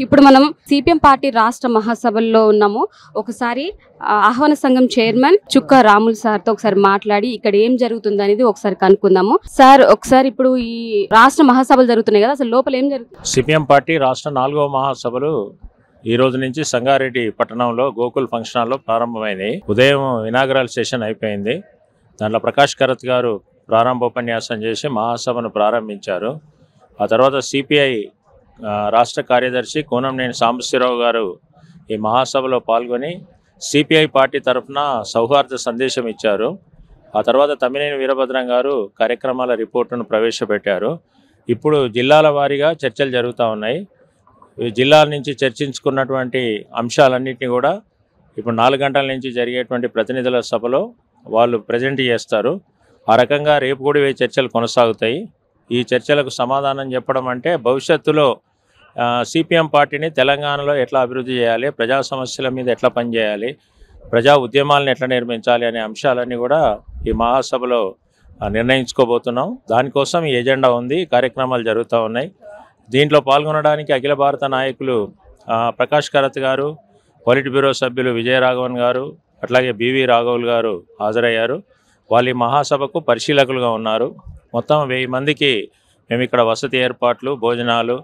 ఇప్పుడు మనం CPM party రాష్ట్ర మహాసభల్లో ఉన్నాము. ఒకసారి ఆహ్వాన సంఘం చైర్మన్ చుక్క రాములు సార్ తో ఒకసారి మాట్లాడి ఇక్కడ ఏం జరుగుతుంది అనేది ఒకసారి కనుక్కుందాము. సార్ ఒకసారి ఇప్పుడు ఈ రాష్ట్ర మహాసభలు జరుగుతున్నాయి కదా, అసలు లోపల ఏం జరుగుతుంది? సిపిఎం పార్టీ రాష్ట్ర 4వ మహాసభలు ఈ రోజు నుంచి సంగారెడ్డి పట్టణంలో గోకుల్ ఫంక్షన్ హాల్లో ప్రారంభమైంది. ఉదయం ఇనాగరల్ సెషన్ అయిపోయింది. దాంట్లో ప్రకాష్ కరత్ గారు ప్రారంభోపన్యాసం చేసి మహాసభను ప్రారంభించారు. ఆ తర్వాత సిపిఐ రాష్ట్ర కార్యదర్శి కూనంనేని సాంబశివరావు గారు ఈ మహాసభలో పాల్గొని సిపిఐ పార్టీ తరఫున సౌహార్ద సందేశం ఇచ్చారు. ఆ తర్వాత తమ్మినేని వీరభద్రం గారు కార్యక్రమాల రిపోర్టును ప్రవేశపెట్టారు. ఇప్పుడు జిల్లాల వారీగా చర్చలు జరుగుతూ ఉన్నాయి. జిల్లాల నుంచి చర్చించుకున్నటువంటి అంశాలన్నింటినీ కూడా ఇప్పుడు 4 గంటల నుంచి జరిగేటువంటి ప్రతినిధుల సభలో వాళ్ళు ప్రజెంట్ చేస్తారు. ఆ రకంగా రేపు కూడా ఈ చర్చలు కొనసాగుతాయి. ఈ చర్చలకు సమాధానం చెప్పడం అంటే భవిష్యత్తులో సిపిఎం పార్టీని తెలంగాణలో ఎట్లా అభివృద్ధి చేయాలి, ప్రజా సమస్యల మీద ఎట్లా పనిచేయాలి, ప్రజా ఉద్యమాలను ఎట్లా నిర్మించాలి అనే అంశాలన్నీ కూడా ఈ మహాసభలో నిర్ణయించుకోబోతున్నాం. దానికోసం ఈ ఎజెండా ఉంది, కార్యక్రమాలు జరుగుతూ ఉన్నాయి. దీంట్లో పాల్గొనడానికి అఖిల భారత నాయకులు ప్రకాష్ కరత్ గారు, పొలిట్ బ్యూరో సభ్యులు విజయరాఘవన్ గారు, అట్లాగే బివి రాఘవులు గారు హాజరయ్యారు. వాళ్ళు ఈ మహాసభకు పరిశీలకులుగా ఉన్నారు. మొత్తం 1000 మందికి మేము ఇక్కడ వసతి ఏర్పాట్లు, భోజనాలు,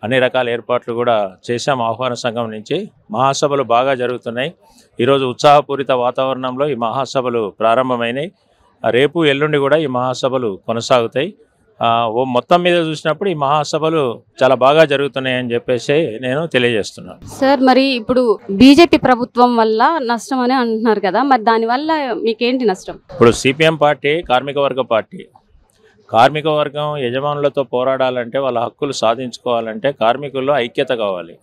అన్ని రకాల ఏర్పాట్లు కూడా చేశాం. ఆహ్వాన సంఘం నుంచి మహాసభలు బాగా జరుగుతున్నాయి. ఈరోజు ఉత్సాహపూరిత వాతావరణంలో ఈ మహాసభలు ప్రారంభమైనాయి. రేపు ఎల్లుండి కూడా ఈ మహాసభలు కొనసాగుతాయి. మొత్తం మీద చూసినప్పుడు ఈ మహాసభలు చాలా బాగా జరుగుతున్నాయని చెప్పేసి నేను తెలియజేస్తున్నాను. సార్ మరి ఇప్పుడు బీజేపీ ప్రభుత్వం వల్ల నష్టం అని అంటున్నారు కదా, మరి దానివల్ల మీకేంటి నష్టం? ఇప్పుడు సిపిఎం పార్టీ కార్మిక వర్గ పార్టీ. కార్మిక వర్గం యజమానులతో పోరాడాలంటే, వాళ్ళ హక్కులు సాధించుకోవాలంటే కార్మికుల్లో ఐక్యత కావాలి.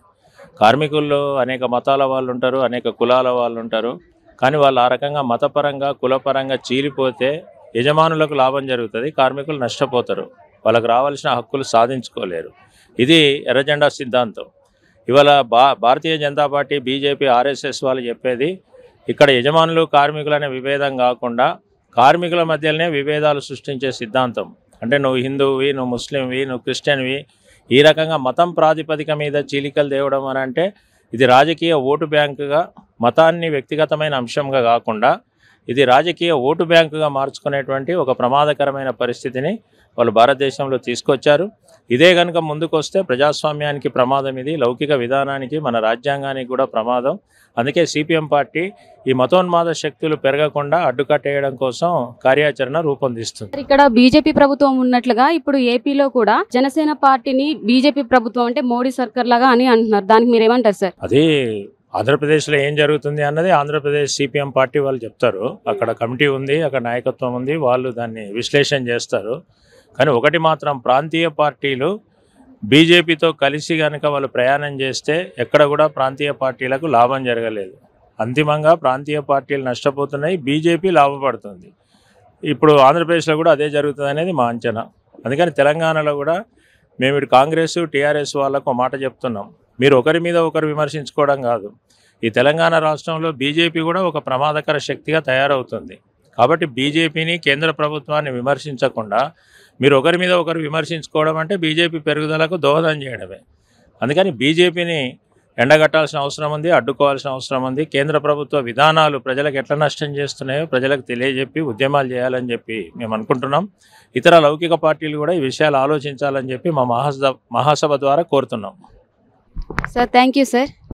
కార్మికుల్లో అనేక మతాల వాళ్ళు ఉంటారు, అనేక కులాల వాళ్ళు ఉంటారు. కానీ వాళ్ళు ఆ రకంగా మతపరంగా కులపరంగా చీలిపోతే యజమానులకు లాభం జరుగుతుంది, కార్మికులు నష్టపోతారు, వాళ్ళకు రావాల్సిన హక్కులు సాధించుకోలేరు. ఇది ఎర్రజెండా సిద్ధాంతం. ఇవాళ Bharatiya Janata party, BJP, RSS వాళ్ళు చెప్పేది ఇక్కడ యజమానులు కార్మికులు అనే విభేదం కాకుండా కార్మికుల మధ్యలోనే విభేదాలు సృష్టించే సిద్ధాంతం. అంటే నువ్వు హిందువువి, నువ్వు ముస్లింవి, నువ్వు క్రిస్టియన్వి, ఈ రకంగా మతం ప్రాతిపదిక మీద చీలికలు తేవడం అని అంటే ఇది రాజకీయ ఓటు బ్యాంకుగా, మతాన్ని వ్యక్తిగతమైన అంశంగా కాకుండా ఇది రాజకీయ ఓటు బ్యాంకుగా మార్చుకునేటువంటి ఒక ప్రమాదకరమైన పరిస్థితిని వాళ్ళు భారతదేశంలో తీసుకొచ్చారు. ఇదే కనుక ముందుకు వస్తే ప్రజాస్వామ్యానికి ప్రమాదం, ఇది లౌకిక విధానానికి, మన రాజ్యాంగానికి కూడా ప్రమాదం. అందుకే సిపిఎం పార్టీ ఈ మతోన్మాద శక్తులు పెరగకుండా అడ్డుకట్టేయడం కోసం కార్యాచరణ రూపొందిస్తుంది. ఇక్కడ బీజేపీ ప్రభుత్వం ఉన్నట్లుగా ఇప్పుడు ఏపీలో కూడా జనసేన పార్టీని బీజేపీ ప్రభుత్వం అంటే మోడీ సర్కార్ లాగా అని అంటున్నారు. దానికి మీరేమంటారు సార్? అది ఆంధ్రప్రదేశ్లో ఏం జరుగుతుంది అన్నది ఆంధ్రప్రదేశ్ సిపిఎం పార్టీ వాళ్ళు చెప్తారు. అక్కడ కమిటీ ఉంది, అక్కడ నాయకత్వం ఉంది, వాళ్ళు దాన్ని విశ్లేషణ చేస్తారు. కానీ ఒకటి మాత్రం, ప్రాంతీయ పార్టీలు బీజేపీతో కలిసి కనుక వాళ్ళు ప్రయాణం చేస్తే ఎక్కడ కూడా ప్రాంతీయ పార్టీలకు లాభం జరగలేదు. అంతిమంగా ప్రాంతీయ పార్టీలు నష్టపోతున్నాయి, బీజేపీ లాభపడుతుంది. ఇప్పుడు ఆంధ్రప్రదేశ్లో కూడా అదే జరుగుతుంది అనేది మా అంచనా. అందుకని తెలంగాణలో కూడా మేము ఇటు కాంగ్రెస్, టీఆర్ఎస్ వాళ్ళకు మాట చెప్తున్నాం, మీరు ఒకరి మీద ఒకరు విమర్శించుకోవడం కాదు. ఈ తెలంగాణ రాష్ట్రంలో బీజేపీ కూడా ఒక ప్రమాదకర శక్తిగా తయారవుతుంది. కాబట్టి బీజేపీని, కేంద్ర ప్రభుత్వాన్ని విమర్శించకుండా మీరు ఒకరి మీద ఒకరు విమర్శించుకోవడం అంటే బీజేపీ పెరుగుదలకు దోహదం చేయడమే. అందుకని బీజేపీని ఎండగట్టాల్సిన అవసరం ఉంది, అడ్డుకోవాల్సిన అవసరం ఉంది. కేంద్ర ప్రభుత్వ విధానాలు ప్రజలకు ఎట్లా నష్టం చేస్తున్నాయో ప్రజలకు తెలియజెప్పి ఉద్యమాలు చేయాలని చెప్పి మేము అనుకుంటున్నాం. ఇతర లౌకిక పార్టీలు కూడా ఈ విషయాలు ఆలోచించాలని చెప్పి మా మహాసభ ద్వారా కోరుతున్నాం. Sir thank you sir.